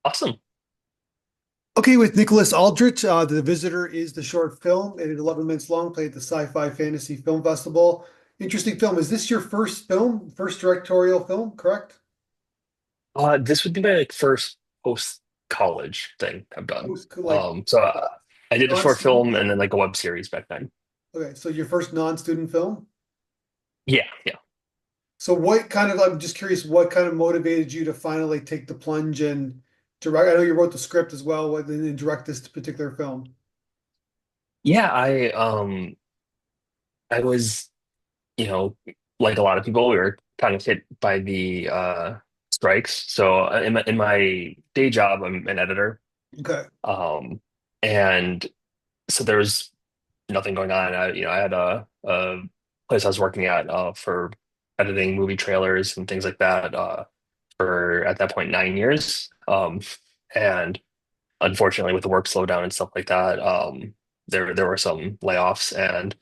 Awesome. Okay, with Nicholas Aldrich, The Visitor is the short film. It is 11 minutes long, played at the Sci-Fi Fantasy Film Festival. Interesting film. Is this your first film, first directorial film, correct? This would be my like first post college thing I've done. Like I did a short non-student film and film? then like a web series back then. Okay, so your first non-student film. Yeah, yeah. So I'm just curious, what kind of motivated you to finally take the plunge and direct? I know you wrote the script as well, and direct this particular film. Yeah, I was, you know, like a lot of people, we were kind of hit by the strikes. So in my day job, I'm an editor. Okay. Um and so there was nothing going on. I had a place I was working at for editing movie trailers and things like that for at that point 9 years. And unfortunately, with the work slowdown and stuff like that, there were some layoffs, and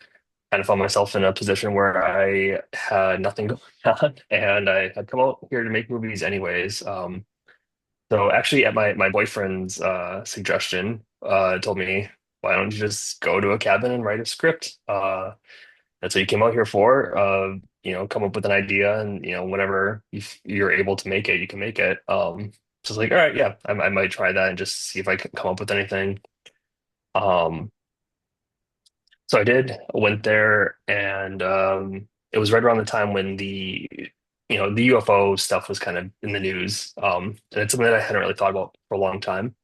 kind of found myself in a position where I had nothing going on, and I had come out here to make movies anyways. So actually, at my boyfriend's suggestion, told me, why don't you just go to a cabin and write a script? That's what you came out here for. Come up with an idea, and whenever you're able to make it, you can make it. So it's like, all right, yeah, I might try that and just see if I can come up with anything. Um, so I did. I went there, and it was right around the time when the UFO stuff was kind of in the news. And it's something that I hadn't really thought about for a long time.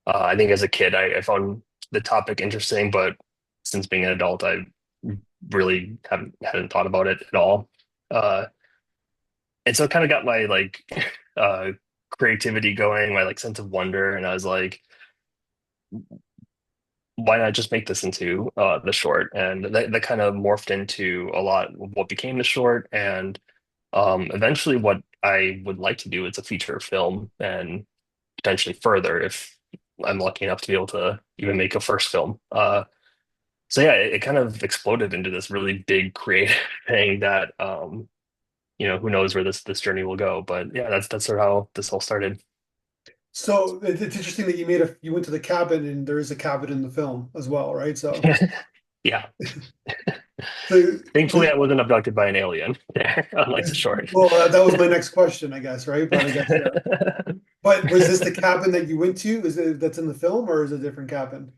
I think as a kid, I found the topic interesting, but since being an adult, I really hadn't thought about it at all. Uh, and so it kind of got my like uh, creativity going, my like sense of wonder, and I was like, why not just make this into the short? And that kind of morphed into a lot of what became the short, and eventually what I would like to do is a feature film and potentially further if I'm lucky enough to be able to even make a first film. So yeah, it kind of exploded into this really big creative thing that who knows where this journey will go. But yeah, that's sort of how this all started. So it's interesting that you went to the cabin and there is a cabin in the film as well, right? Yeah. So Thankfully, I wasn't abducted by an alien there, unlike the short. well, that was my next question, I guess, right? But I guess yeah. But was this the cabin that you went to? Is it that's in the film or is it a different cabin?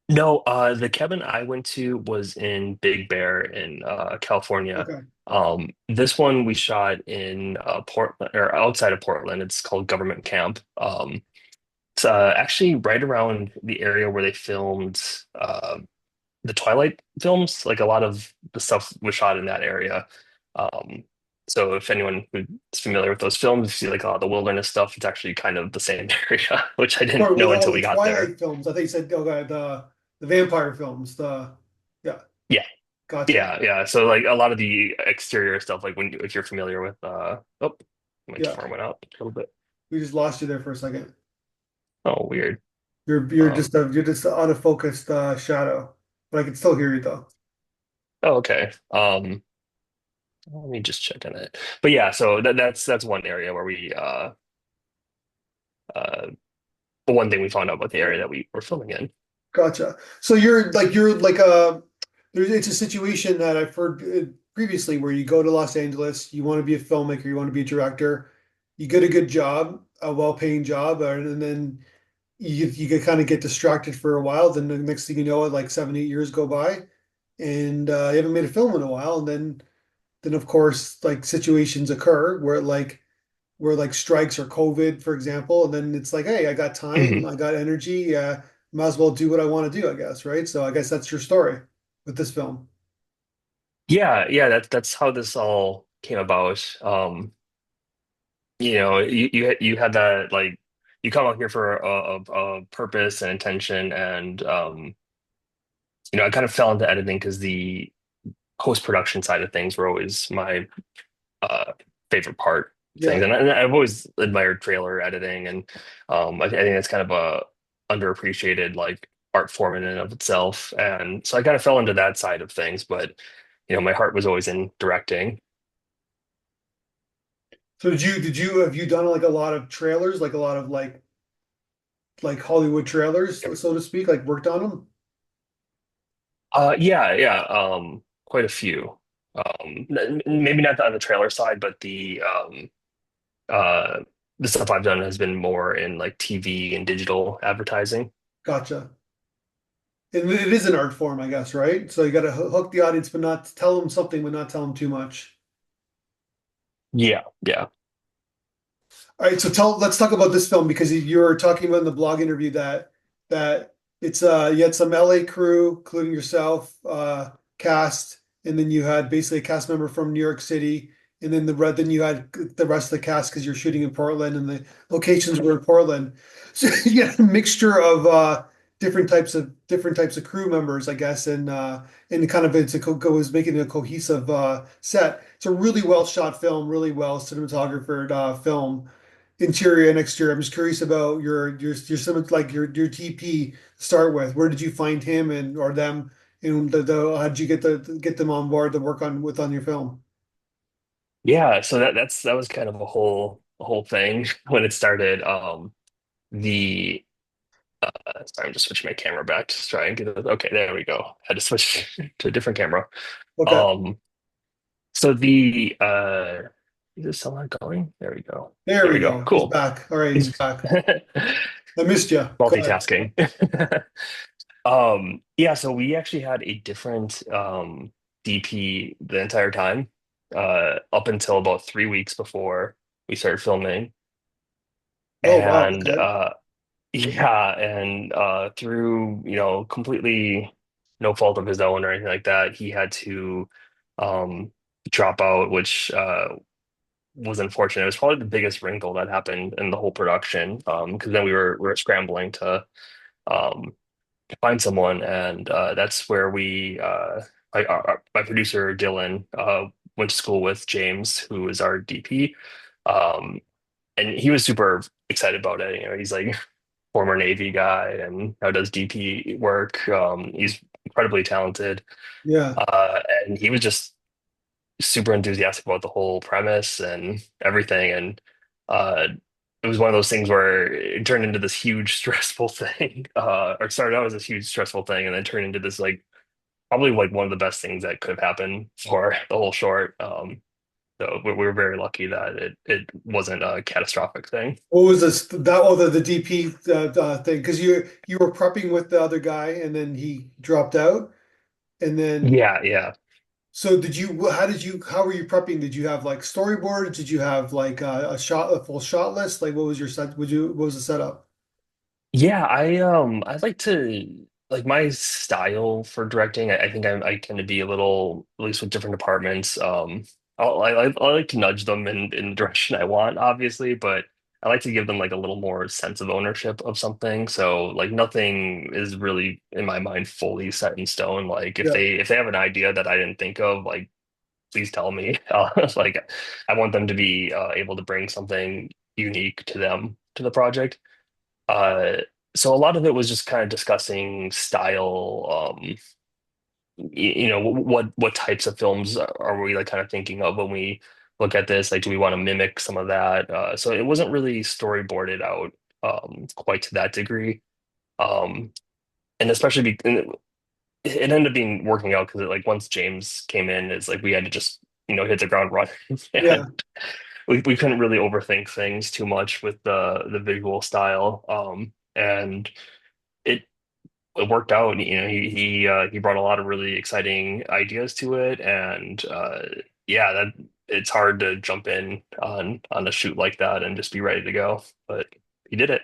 No, the cabin I went to was in Big Bear in California. Okay. This one we shot in Portland or outside of Portland. It's called Government Camp. It's actually right around the area where they filmed the Twilight films. Like a lot of the stuff was shot in that area. Um, so if anyone who's familiar with those films, you see like a lot of the wilderness stuff, it's actually kind of the same area, which I didn't Sorry, know with all until the we got there. Twilight films, I think you said okay, the vampire films, the yeah, Yeah. gotcha. Yeah, yeah. So like a lot of the exterior stuff, like if you're familiar with oh, my Yeah. camera went out a little bit. We just lost you there for a second. Oh, weird. You're Um, you're just an out of focused shadow, but I can still hear you though. oh, okay. Let me just check on it. But yeah, so that's one area where we uh the one thing we found out about the area that we were filming in. Gotcha. So you're like there's it's a situation that I've heard previously where you go to Los Angeles, you want to be a filmmaker, you want to be a director, you get a good job, a well-paying job, and then you can kind of get distracted for a while. Then the next thing you know, like 7, 8 years go by, and you haven't made a film in a while, and then of course like situations occur where like strikes or COVID, for example, and then it's like, hey, I got time, Mhm. I got energy, might as well do what I want to do, I guess, right? So I guess that's your story with this film. Yeah, yeah, that's how this all came about. You had that like you come out here for a purpose and intention, and I kind of fell into editing because the post-production side of things were always my uh, favorite part of things. Yeah. And I've always admired trailer editing, and I think that's kind of a underappreciated like art form in and of itself. And so I kind of fell into that side of things, but my heart was always in directing. So have you done like a lot of trailers, like a lot of like like Hollywood trailers, so to speak, like worked on them? Yeah, yeah, quite a few. Maybe not on the trailer side, but uh, the stuff I've done has been more in like TV and digital advertising. Gotcha. And it is an art form, I guess, right? So you got to hook the audience, but not tell them something, but not tell them too much. Yeah, yeah. All right, so let's talk about this film because you were talking about in the blog interview that it's you had some LA crew, including yourself, cast, and then you had basically a cast member from New York City, and then then you had the rest of the cast because you're shooting in Portland and the locations were in Portland. So you had a mixture of different types of crew members, I guess, and kind of was making a cohesive set. It's a really well shot film, really well cinematographed film interior and exterior. I'm just curious about your TP to start with. Where did you find him and or them, and how did you get them on board to work on your film? Yeah, so that was kind of a whole thing when it started. The Sorry, I'm just switching my camera back to try and get it. Okay, there we go. Had to switch to a different camera. Okay, Um, so the is this still not going? There we go. there There we we go. go. He's Cool. back. All right, he's back. I missed you. Go ahead. Multitasking. Yeah, so we actually had a different DP the entire time, up until about 3 weeks before we started filming. Oh wow. And Okay. yeah, and through, completely no fault of his own or anything like that, he had to um drop out, which was unfortunate. It was probably the biggest wrinkle that happened in the whole production. Because then we were scrambling to um find someone, and that's where my producer Dylan went to school with James, who is our DP, um, and he was super excited about it. He's like former Navy guy and now does DP work. He's incredibly talented, Yeah. and he was just super enthusiastic about the whole premise and everything. And uh, it was one of those things where it turned into this huge stressful thing, or started out as this huge stressful thing, and then turned into this like probably like one of the best things that could have happened for the whole short. So we were very lucky that it wasn't a catastrophic thing. What was this that oh the DP thing? Because you were prepping with the other guy and then he dropped out and then Yeah, yeah. so how were you prepping? Did you have like storyboards? Did you have like a full shot list? Like what was the setup? Yeah, I like to like my style for directing. I think I tend to be a little, at least with different departments. I like to nudge them in the direction I want, obviously, but I like to give them like a little more sense of ownership of something. So like nothing is really in my mind fully set in stone. Like Yeah. if they have an idea that I didn't think of, like please tell me. Like I want them to be able to bring something unique to them to the project. Uh, so a lot of it was just kind of discussing style. What types of films are we like kind of thinking of when we look at this? Like, do we want to mimic some of that? So it wasn't really storyboarded out quite to that degree. Um, and especially and it ended up being working out because like once James came in, it's like we had to just hit the ground running, Yeah. and we couldn't really overthink things too much with the visual style. And it it worked out. He brought a lot of really exciting ideas to it, and yeah, that it's hard to jump in on a shoot like that and just be ready to go, but he did it.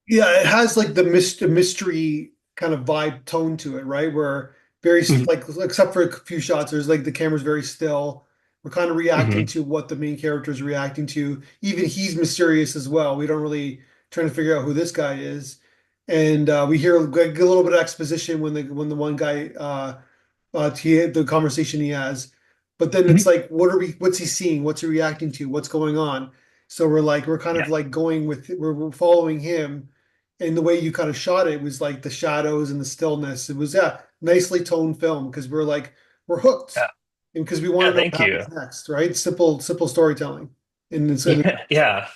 Yeah, it has like the mystery kind of vibe tone to it, right? Where Mhm, like except for a few shots, there's like the camera's very still. We're kind of reacting mhm. to what the main character is reacting to. Even he's mysterious as well. We don't really trying to figure out who this guy is, and we hear like a little bit of exposition when the one guy the conversation he has. But then it's Mhm. like, what's he seeing? What's he reacting to? What's going on? So we're kind Yeah, of like we're following him. And the way you kind of shot it was like the shadows and the stillness. It was, yeah, nicely toned film because we're hooked yeah, and because we want yeah. to know Thank what you. happens next, right? Simple storytelling. And it's, Yeah, yeah.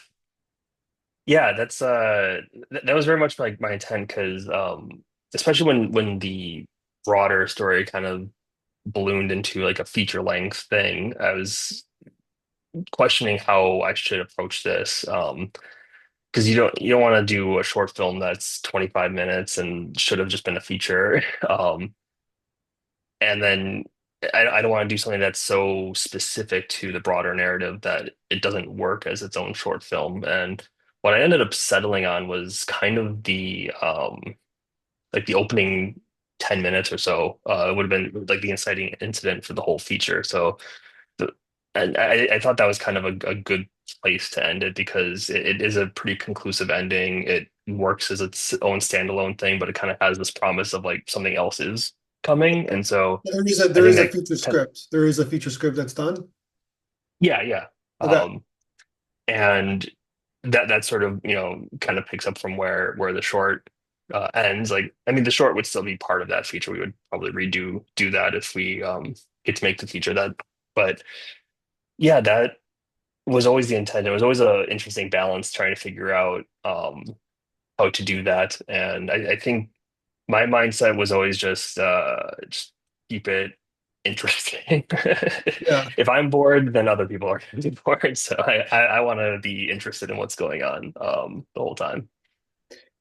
Yeah, that was very much like my intent because especially when the broader story kind of ballooned into like a feature length thing, I was questioning how I should approach this. Because you don't want to do a short film that's 25 minutes and should have just been a feature. And then I don't want to do something that's so specific to the broader narrative that it doesn't work as its own short film. And what I ended up settling on was kind of the like the opening 10 minutes or so. It would have been like the inciting incident for the whole feature. So the, and I thought that was kind of a good place to end it because it is a pretty conclusive ending. It works as its own standalone thing, but it kind of has this promise of like something else is coming. And so I There think is a that feature kind of, script. There is a feature script that's done. yeah, yeah. Okay. Um, and that sort of, kind of picks up from where the short ends. Like, I mean, the short would still be part of that feature. We would probably do that if we get to make the feature that, but yeah, that was always the intent. It was always a interesting balance trying to figure out how to do that. And I think my mindset was always just keep it interesting. Yeah. If I'm bored, then other people are going to be bored. So I want to be interested in what's going on the whole time.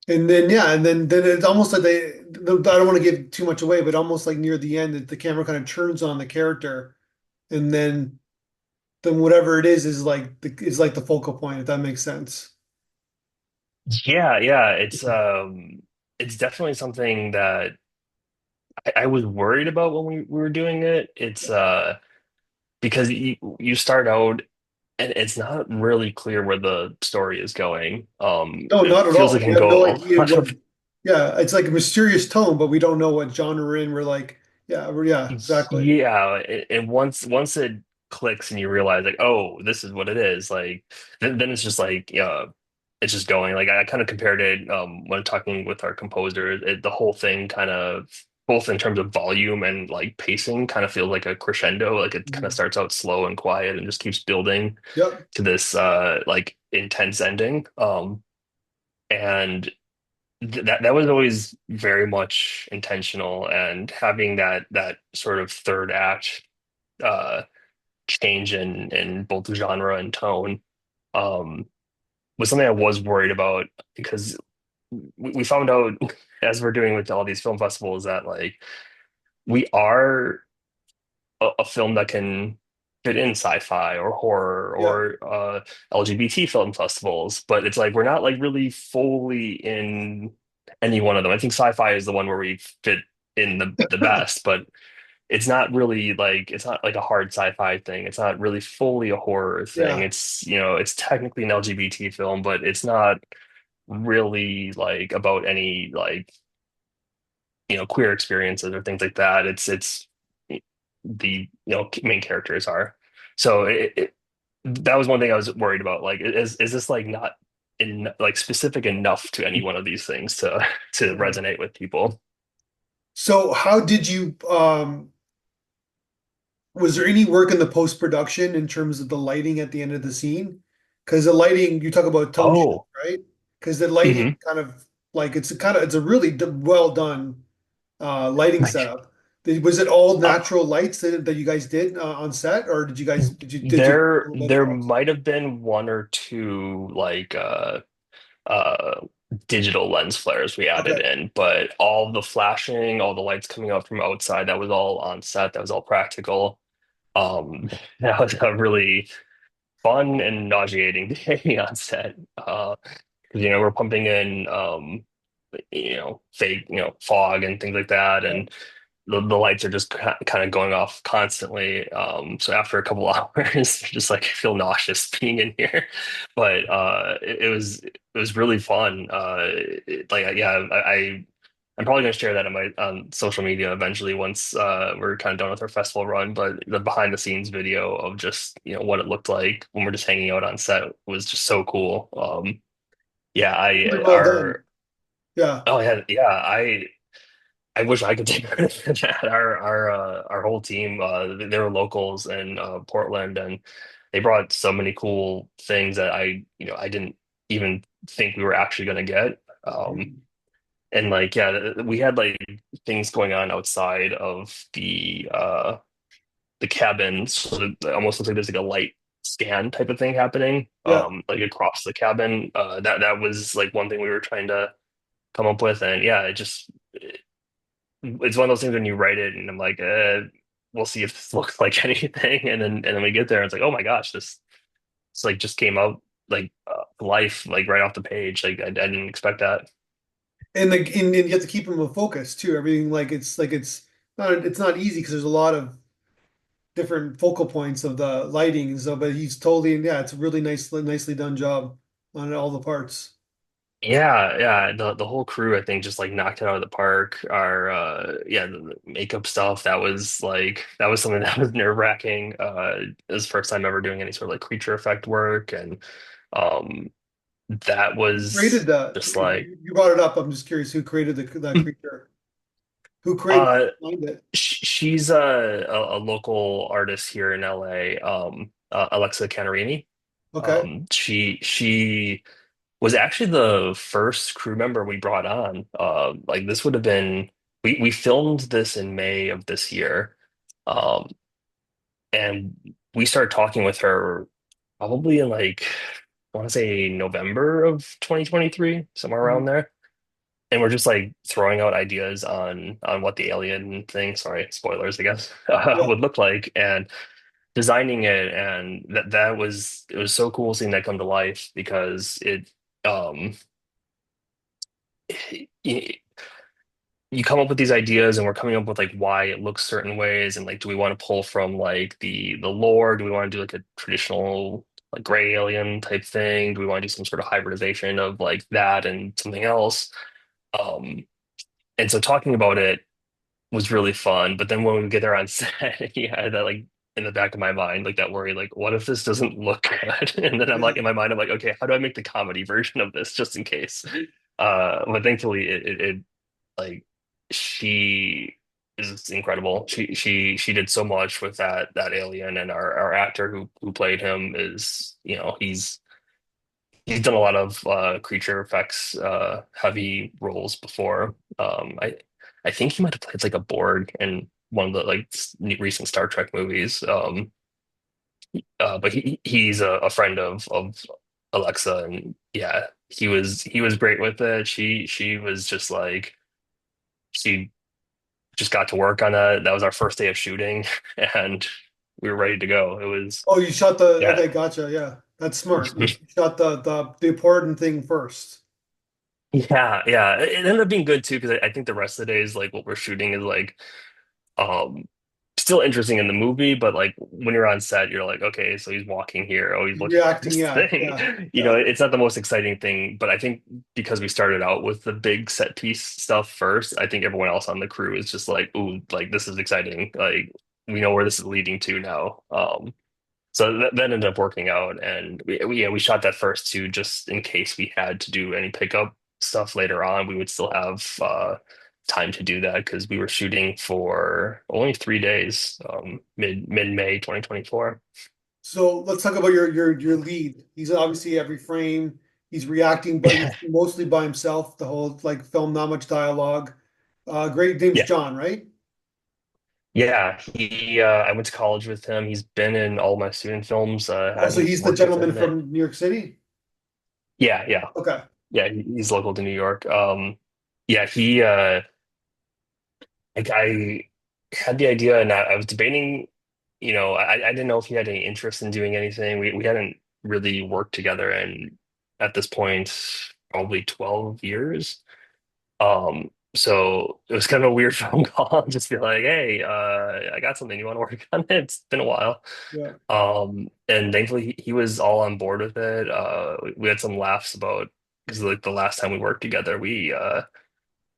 And then yeah, and then it's almost like I don't want to give too much away, but almost like near the end, that the camera kind of turns on the character, and then whatever it is like the focal point, if that makes sense. Yeah, yeah, it's definitely something that I was worried about when we were doing it. It's because you start out and it's not really clear where the story is going. No, It not at feels all. like it We can have no go a idea lot what. of Yeah, it's like a mysterious tone, but we don't know what genre we're in. We're like, yeah, exactly. yeah. And once it clicks and you realize like, oh, this is what it is, like then it's just like it's just going. Like I kind of compared it when talking with our composer, the whole thing kind of both in terms of volume and like pacing kind of feels like a crescendo. Like it kind of Mhm. starts out slow and quiet and just keeps building Yep. to this like intense ending. And that was always very much intentional, and having that sort of third act uh change in both genre and tone um was something I was worried about because we found out as we're doing with all these film festivals that like we are a film that can fit in sci-fi or horror Yeah. or LGBT film festivals, but it's like we're not like really fully in any one of them. I think sci-fi is the one where we fit in the best, but it's not like a hard sci-fi thing. It's not really fully a horror thing. Yeah. It's technically an LGBT film, but it's not really like about any like queer experiences or things like that. It's the main characters are. So that was one thing I was worried about. Like, is this like not in like specific enough to any one of these things to to Yeah. resonate with people? So how did you was there any work in the post-production in terms of the lighting at the end of the scene? Because the lighting, you talk about tone shift, Oh, right? Because the lighting hmm. kind of like it's a really well done lighting Like, setup. Was it all uh, natural lights that you guys did on set, or did you guys did you do a there little bit of there props? might have been one or two like uh digital lens flares we added Okay. in, but all the flashing, all the lights coming out from outside, that was all on set. That was all practical. That was a really fun and nauseating day on set. 'Cause, we're pumping in fake, fog and things like that, Yeah. and the lights are just kind of going off constantly. So after a couple hours, just like I feel nauseous being in here. But it was really fun. Like yeah, I'm probably gonna share that on my on social media eventually once we're kind of done with our festival run. But the behind the scenes video of just what it looked like when we're just hanging out on set was just so cool. Yeah, Really I well done. our Yeah. oh yeah, yeah, I wish I could take credit for that. Our whole team, they were locals in Portland, and they brought so many cool things that I didn't even think we were actually going to get. And like, yeah, we had like things going on outside of the cabin, so that it almost looks like there's like a light scan type of thing happening, Yeah. like across the cabin. That was like one thing we were trying to come up with, and yeah, it's one of those things when you write it, and I'm like, we'll see if this looks like anything, and then we get there, and it's like, oh my gosh, this it's like just came out like life, like right off the page. Like I didn't expect that. And you have to keep him in focus too. Everything it's not easy because there's a lot of different focal points of the lighting. So, but he's totally, yeah, it's a really nicely done job on all the parts. Yeah, yeah. The whole crew, I think, just like knocked it out of the park. Our yeah, the makeup stuff, that was something that was nerve-wracking. It was the first time ever doing any sort of like creature effect work, and um that Who created was that? just like You brought it up. I'm just curious who created that creature. Who created uh it? she's a local artist here in LA, Alexa Canarini. Okay. She was actually the first crew member we brought on. Like this would have been we filmed this in May of this year. Um, and we started talking with her probably in like I want to say November of 2023, somewhere around Mhm. there. And we're just like throwing out ideas on what the alien thing, sorry, spoilers, I guess, Yeah. would look like and designing it. And that was it was so cool seeing that come to life because it um you come up with these ideas and we're coming up with like why it looks certain ways and like do we want to pull from like the lore? Do we want to do like a traditional like gray alien type thing? Do we want to do some sort of hybridization of like that and something else? Um, and so talking about it was really fun. But then when we get there on set, yeah, that like in the back of my mind, like that worry, like what if this doesn't look good? And then I'm like Yeah. in my mind, I'm like, okay, how do I make the comedy version of this just in case? But thankfully it like she is incredible. She did so much with that alien, and our actor who played him is, you know, he's done a lot of creature effects heavy roles before. I think he might have played like a Borg in one of the like recent Star Trek movies. But he's a friend of Alexa, and yeah, he was great with it. She was just like she just got to work on that. That was our first day of shooting, and we were ready to go. It was, Oh, you shot the, yeah. okay, gotcha. Yeah. That's smart. You shot the important thing first. Yeah, yeah. It ended up being good too because I think the rest of the days, like what we're shooting, is like um still interesting in the movie, but like when you're on set, you're like, okay, so he's walking here. Oh, he's looking at Reacting. this Yeah. thing. Yeah. You know, Yeah. it's not the most exciting thing, but I think because we started out with the big set piece stuff first, I think everyone else on the crew is just like, ooh, like this is exciting. Like we know where this is leading to now. So that ended up working out, and yeah, we shot that first too, just in case we had to do any pickup stuff later on. We would still have time to do that because we were shooting for only 3 days, mid May 2024. So let's talk about your lead. He's obviously every frame. He's reacting, but he's mostly by himself. The whole like film, not much dialogue. Great name's Yeah, John, right? yeah. He I went to college with him. He's been in all my student films. Also, Hadn't he's the worked with gentleman him. from New York City. Yeah, yeah, Okay. yeah. He's local to New York. Yeah, he. Like I had the idea and I was debating, you know, I didn't know if he had any interest in doing anything. We hadn't really worked together and at this point probably 12 years. So it was kind of a weird phone call, just be like, hey, I got something. You want to work on it? It's been a while. Yeah. And thankfully he was all on board with it. We had some laughs about because like the last time we worked together,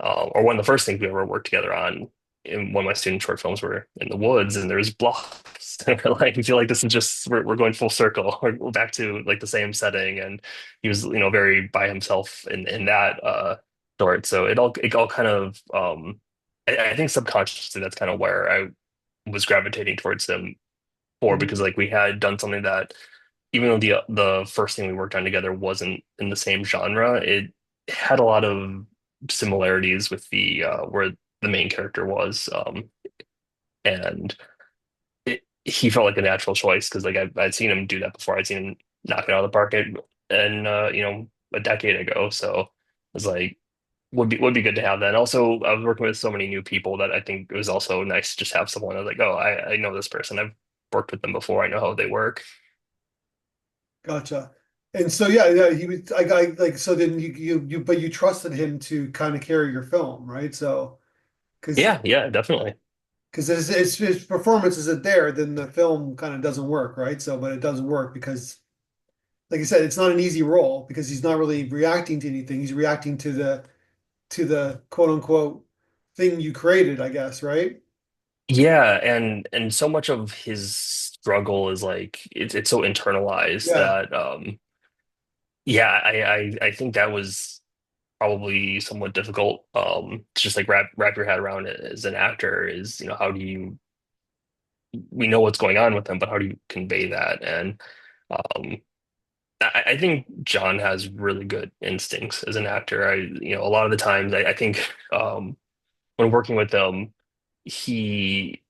or one of the first things we ever worked together on in one of my student short films were in the woods and there's bluffs. And we're like, we feel like this is just we're going full circle. We're back to like the same setting. And he was, you know, very by himself in that sort. So it all kind of I think subconsciously that's kind of where I was gravitating towards him for because Mhm. like we had done something that even though the first thing we worked on together wasn't in the same genre, it had a lot of similarities with the where the main character was, and he felt like a natural choice because like I'd seen him do that before. I'd seen him knock it out of the park and a decade ago. So it was like would be good to have that. And also, I was working with so many new people that I think it was also nice to just have someone I was like, oh, I know this person. I've worked with them before. I know how they work. Gotcha. And so yeah, yeah, he was I like so then you but you trusted him to kind of carry your film, right? So because Yeah, yeah, definitely. because his performance isn't there, then the film kind of doesn't work, right? So but it doesn't work because like I said, it's not an easy role because he's not really reacting to anything. He's reacting to the quote unquote thing you created, I guess, right? Yeah, and so much of his struggle is like it's so internalized Yeah, that yeah, I think that was probably somewhat difficult to just like wrap your head around it as an actor is, how do you we know what's going on with them, but how do you convey that? And um I think John has really good instincts as an actor. A lot of the times I think when working with him, he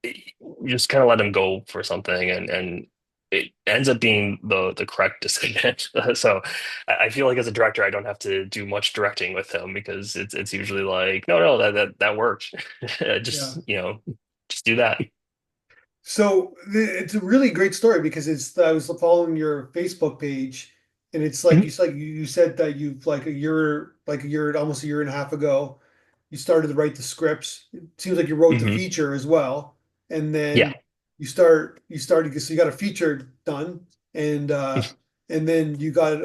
you just kind of let him go for something and it ends up being the correct decision. So I feel like as a director, I don't have to do much directing with him because it's usually like, no, no, that worked. yeah. Just, just do that. So it's a really great story because it's I was following your Facebook page and it's Mhm, like you said that you've like a year almost a year and a half ago you started to write the scripts. It seems like you wrote the mhm. feature as well. And Yeah. then you started so you got a feature done and then you got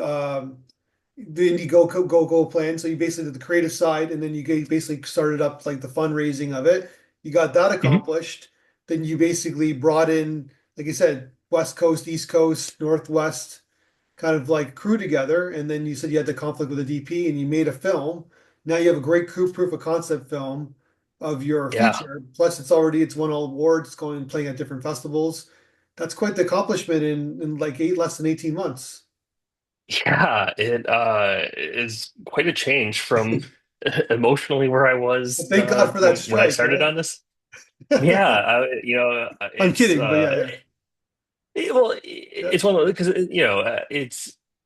the Indiegogo plan. So you basically did the creative side, and then basically started up like the fundraising of it. You got that Mhm. accomplished. Then you basically brought in, like I said, West Coast, East Coast, Northwest, kind of like crew together. And then you said you had the conflict with the DP, and you made a film. Now you have a great crew proof of concept film of your Yeah. feature. Plus, it's won all awards, it's going and playing at different festivals. That's quite the accomplishment in like less than 18 months. Yeah, it is quite a change from emotionally where I was Thank God for that when I strike, started right? on this. Yeah, I'm it's kidding, but yeah, well, yeah, it's one of those because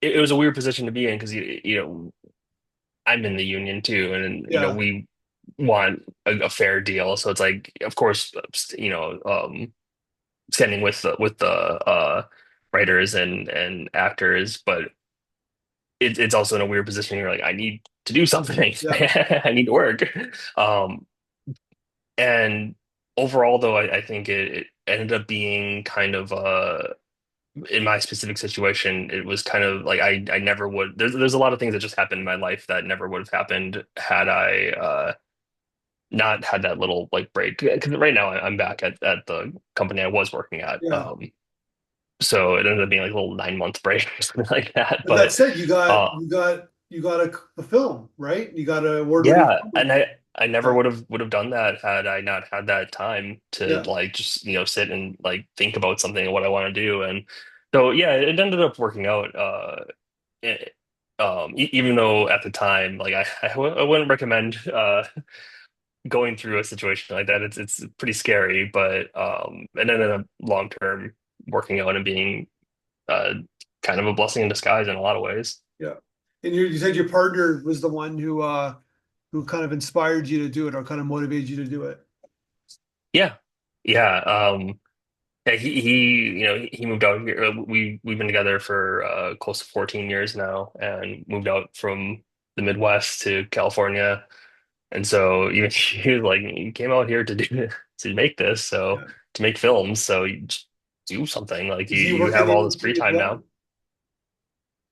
it was a weird position to be in because I'm in the union too, and yeah, we want a fair deal, so it's like of course standing with the writers and actors, but it's also in a weird position. You're like, I need to do something. yeah, I need to work. Um, and overall, though, I think it ended up being kind of in my specific situation, it was kind of like I never would. There's a lot of things that just happened in my life that never would have happened had I not had that little like break. Because right now I'm back at the company I was working at. yeah. So it ended up being like a little 9 month break or something like that. But that But said, uh, you got a film, right? You got an award-winning yeah, film and with it. I never Yeah, would have done that had I not had that time to yeah, like just sit and like think about something and what I want to do. And so yeah, it ended up working out. It, even though at the time, like I wouldn't recommend going through a situation like that. It's pretty scary, but it ended up long term working out and being uh kind of a blessing in disguise in a lot of ways. yeah. And you said your partner was the one who kind of inspired you to do it or kind of motivated you to do it. Yeah, yeah. Yeah, he moved out here. We've been together for close to 14 years now, and moved out from the Midwest to California. And so he was like, you came out here to do to make this, so Yeah. to make films, so you just do something. Like Does he you work in have the all this industry free as time well?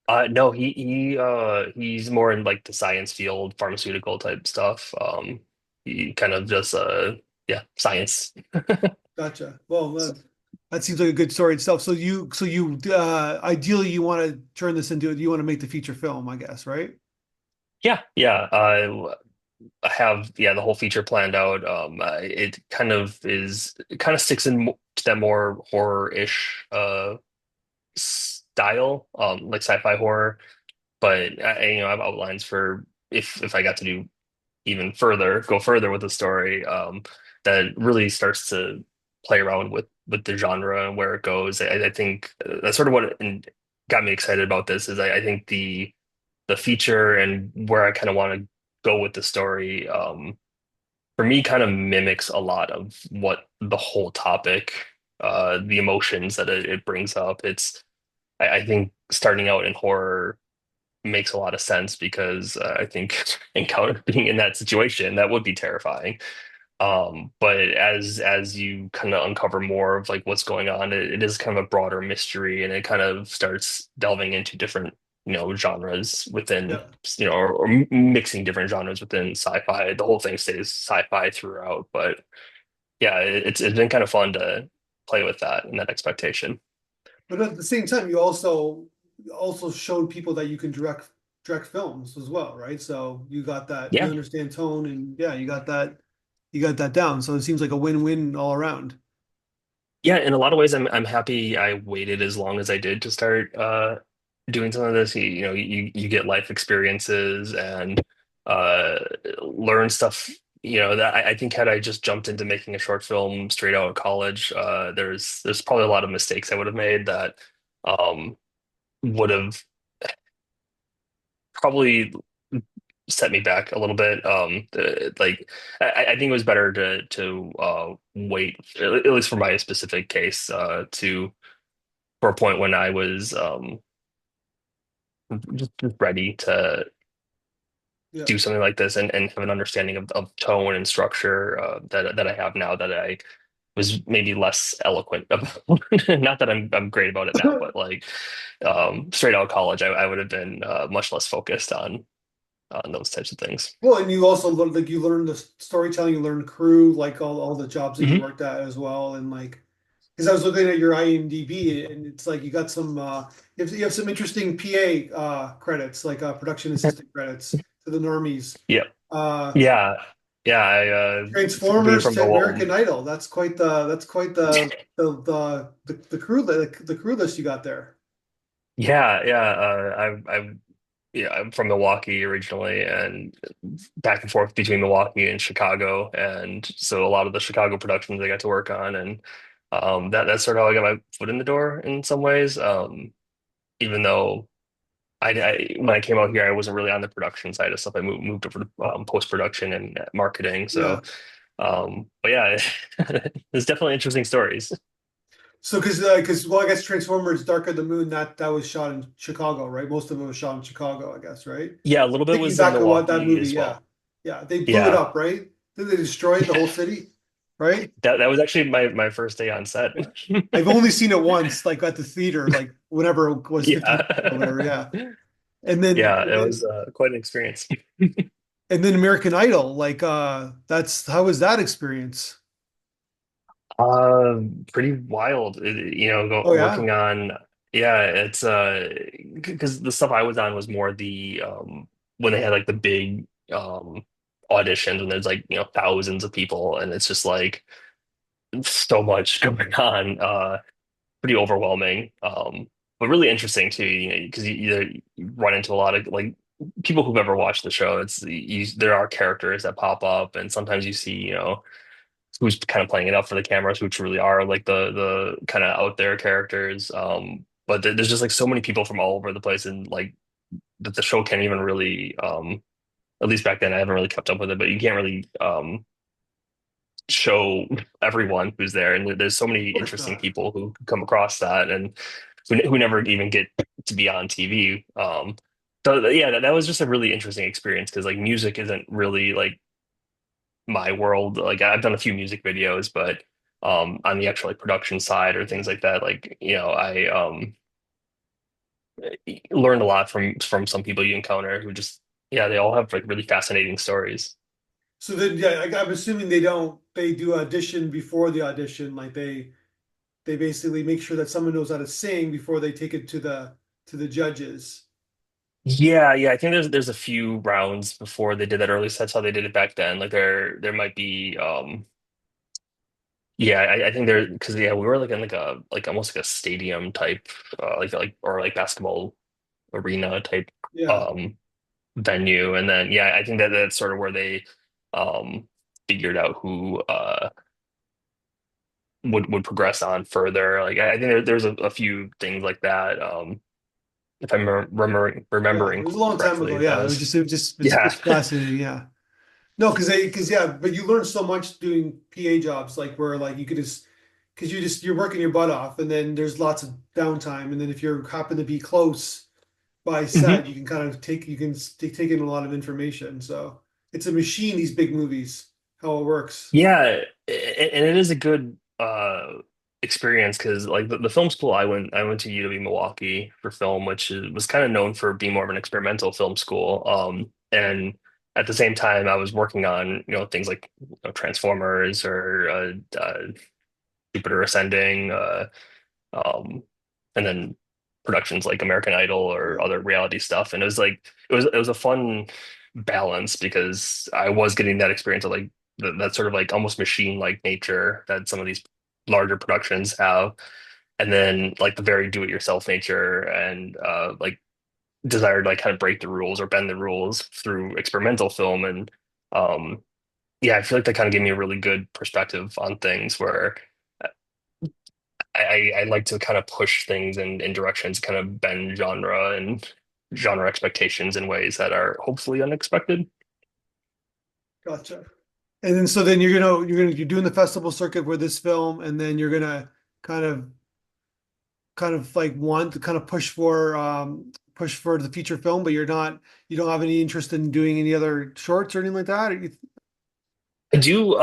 now. No, he's more in like the science field, pharmaceutical type stuff. He kind of just yeah, science. Gotcha. Well, that seems like a good story itself. So you ideally you want to turn this into you want to make the feature film, I guess, right? Yeah, yeah. I have the whole feature planned out. It kind of sticks in to that more horror-ish style, like sci-fi horror. But I have outlines for if I got to do even further, go further with the story, that really starts to play around with the genre and where it goes. I think that's sort of what got me excited about this is I think the feature and where I kind of want to go with the story, for me kind of mimics a lot of what the whole topic, the emotions that it brings up. I think starting out in horror makes a lot of sense because I think encounter being in that situation, that would be terrifying. But as you kind of uncover more of like what's going on, it is kind of a broader mystery, and it kind of starts delving into different, genres within, Yeah. or mixing different genres within sci-fi. The whole thing stays sci-fi throughout, but yeah, it's been kind of fun to play with that and that expectation. But at the same time, you also showed people that you can direct films as well, right? So you got that, you Yeah. understand tone, and yeah, you got that down. So it seems like a win-win all around. Yeah, in a lot of ways, I'm happy I waited as long as I did to start doing some of this. You get life experiences and uh, learn stuff. That I think had I just jumped into making a short film straight out of college, there's probably a lot of mistakes I would have made that um, would have probably set me back a little bit. I think it was better to wait, at least for my specific case, to for a point when I was just ready to Yeah. do something like this and have an understanding of tone and structure, that I have now that I was maybe less eloquent about. Not that I'm great about it now, but like straight out of college, I would have been much less focused on those types of things. Well, and you also learn like you learn the storytelling, you learn crew, like all the jobs that you Hmm. worked at as well, and like because I was looking at your IMDb, and it's like you got some you have some interesting PA credits, like production assistant credits to the normies. Yeah, Uh, yeah, yeah. Being Transformers from to Milwaukee. American Idol. That's quite the crew list you got there. Yeah, yeah. I'm from Milwaukee originally, and back and forth between Milwaukee and Chicago, and so a lot of the Chicago productions I got to work on, and that's sort of how I got my foot in the door in some ways. Even though when I came out here, I wasn't really on the production side of stuff. I moved over to post production and marketing. Yeah. So, but yeah, there's definitely interesting stories. So because well, I guess Transformers Dark of the Moon that was shot in Chicago, right? Most of it was shot in Chicago, I guess, right? Yeah, a little bit Thinking was in back to what that Milwaukee movie, as yeah. well. Yeah, they blew it Yeah. up, right? Then they destroyed the whole city, right? That was actually my first day on set. Yeah. I've only seen it once, like at the theater, like whenever it was 50 years ago, Yeah. whatever, yeah. And then Yeah, and it was then quite an experience. and then American Idol, like that's how was that experience? Pretty wild. Oh yeah. Working on, yeah, it's because the stuff I was on was more the when they had like the big auditions and there's like, thousands of people and it's just like so much going on. Pretty overwhelming. But really interesting too, because you run into a lot of like people who've ever watched the show. There are characters that pop up, and sometimes you see, who's kind of playing it up for the cameras, who truly are like the kind of out there characters. But there's just like so many people from all over the place, and like that the show can't even really, at least back then, I haven't really kept up with it, but you can't really show everyone who's there, and there's so many Of course interesting not. people who come across that, and who never even get to be on TV. So yeah, that was just a really interesting experience because like music isn't really like my world. Like I've done a few music videos, but on the actual like production side or things Yeah. like that, like I learned a lot from some people you encounter who just, yeah, they all have like really fascinating stories. So then yeah, I'm assuming they do audition before the audition, like they basically make sure that someone knows how to sing before they take it to the judges. Yeah, yeah, I think there's a few rounds before they did that, or at least that's how they did it back then. Like there might be Yeah, I think there because yeah, we were like in like a like almost like a stadium type like or like basketball arena type Yeah. um venue, and then yeah, I think that that's sort of where they um figured out who would progress on further. Like I think there's a few things like that. If I'm Yeah. It remembering was a long time ago. correctly, that Yeah. was It was just, yeah. it's fascinating. Yeah. No, because yeah, but you learn so much doing PA jobs, like where like you could just, because you're working your butt off, and then there's lots of downtime, and then if you happen to be close by set, you can kind of take in a lot of information. So it's a machine, these big movies, how it works. Yeah, and it is a good experience because like the film school I went to UW Milwaukee for film, which was kind of known for being more of an experimental film school. And at the same time, I was working on things like Transformers or Jupiter Ascending, um, and then productions like American Idol or Yeah. other reality stuff. And it was like it was a fun balance because I was getting that experience of like that sort of like almost machine-like nature that some of these larger productions have, and then like the very do-it-yourself nature and like desire to like kind of break the rules or bend the rules through experimental film. And um, yeah, I feel like that kind of gave me a really good perspective on things where I like to kind of push things in directions, kind of bend genre and genre expectations in ways that are hopefully unexpected. Gotcha. And then so then you're doing the festival circuit with this film, and then you're gonna kind of kind of like want to kind of push for the feature film, but you don't have any interest in doing any other shorts or anything like that? Or I do.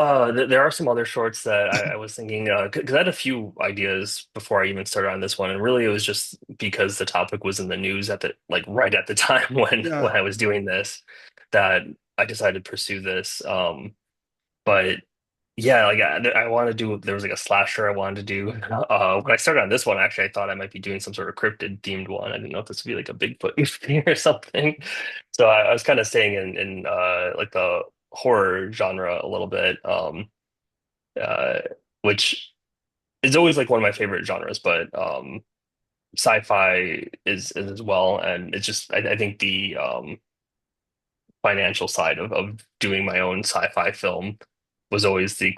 There are some other shorts that I was thinking because I had a few ideas before I even started on this one, and really it was just because the topic was in the news at the like right at the time when yeah, I was doing this that I decided to pursue this. But yeah, like I want to do. There was like a slasher I wanted to do. When I started on this one, actually, I thought I might be doing some sort of cryptid themed one. I didn't know if this would be like a Bigfoot thing or something. So I was kind of staying in like the horror genre a little bit, uh, which is always like one of my favorite genres. But sci-fi is as well, and it's just I think the financial side of doing my own sci-fi film was always the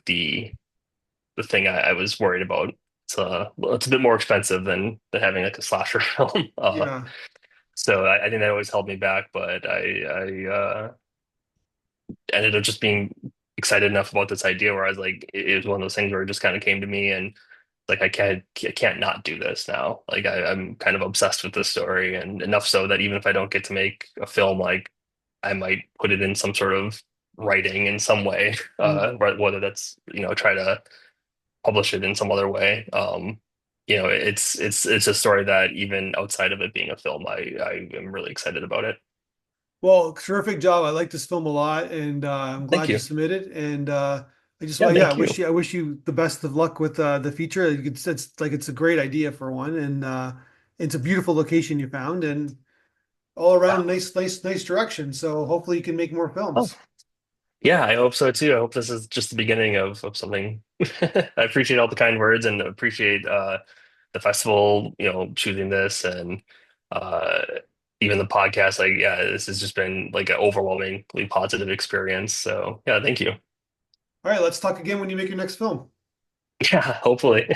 thing I was worried about. Well, it's a bit more expensive than having like a slasher film. yeah. So I think that always held me back, but I ended up just being excited enough about this idea where I was like, it was one of those things where it just kind of came to me and like I can't not do this now. Like I'm kind of obsessed with this story and enough so that even if I don't get to make a film, like I might put it in some sort of writing in some way, Mm. whether that's try to publish it in some other way. It's a story that even outside of it being a film, I am really excited about it. Well, terrific job. I like this film a lot, and I'm Thank glad you you. submitted. And I just Yeah, want, yeah, thank you. I wish you the best of luck with the feature. It's like it's a great idea for one, and it's a beautiful location you found, and all around a Yeah. nice direction. So hopefully you can make more Oh, films. yeah, I hope so too. I hope this is just the beginning of something. I appreciate all the kind words and appreciate the festival, choosing this and uh even the podcast. Like, yeah, this has just been like an overwhelmingly positive experience. So yeah, thank you. All right, let's talk again when you make your next film. Yeah, hopefully.